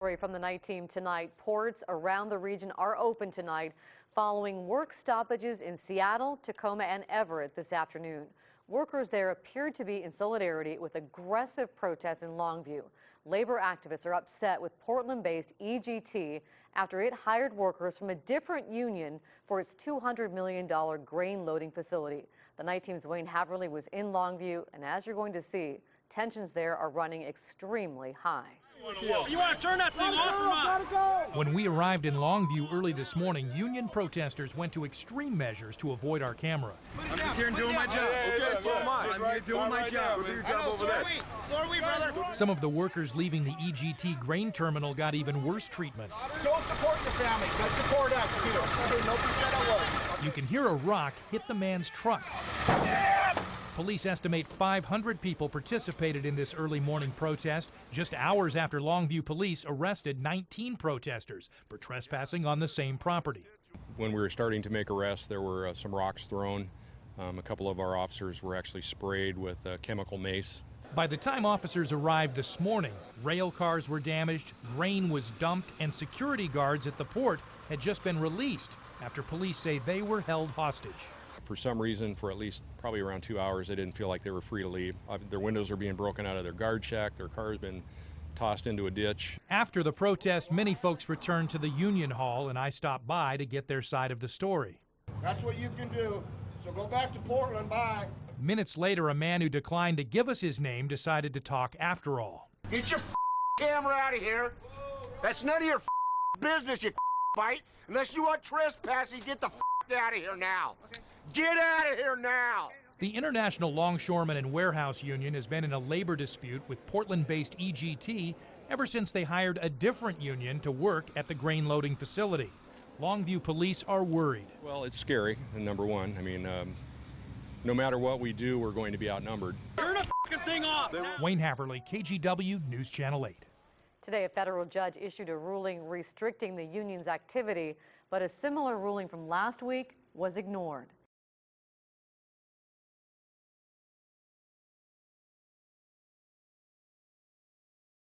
From the night team tonight, ports around the region are open tonight following work stoppages in Seattle, Tacoma, and Everett this afternoon. Workers there appeared to be in solidarity with aggressive protests in Longview. Labor activists are upset with Portland-based EGT after it hired workers from a different union for its $200 million grain loading facility. The night team's Wayne Haverly was in Longview, and as you're going to see, tensions there are running extremely high. You want to turn that thing off or not? When we arrived in Longview early this morning, union protesters went to extreme measures to avoid our camera. I'm just here and doing my job. Okay, so am I. I'm here doing my job. We'll do your job over there. So are we, brother. Some of the workers leaving the EGT grain terminal got even worse treatment. Don't support your family, but support us too. Nobody said I was. You can hear a rock hit the man's truck. Police estimate 500 people participated in this early morning protest, just hours after Longview police arrested 19 protesters for trespassing on the same property. When we were starting to make arrests, there were some rocks thrown. A couple of our officers were actually sprayed with chemical mace. By the time officers arrived this morning, rail cars were damaged, grain was dumped, and security guards at the port had just been released after police say they were held hostage. For some reason, for at least probably around 2 hours, they didn't feel like they were free to leave. Their windows are being broken out of their guard shack, their car's been tossed into a ditch. After the protest, many folks returned to the Union Hall, and I stopped by to get their side of the story. That's what you can do. So go back to Portland, bye. Minutes later, a man who declined to give us his name decided to talk after all. Get your camera out of here. That's none of your business, you fight. Unless you want trespassing, get the out of here now. Okay. Get out of here now! The International Longshoremen and Warehouse Union has been in a labor dispute with Portland-based EGT ever since they hired a different union to work at the grain loading facility. Longview police are worried. Well, it's scary, number one. I mean, no matter what we do, we're going to be outnumbered. Turn the f***ing thing off! Wayne Haverly, KGW News Channel 8. Today, a federal judge issued a ruling restricting the union's activity, but a similar ruling from last week was ignored.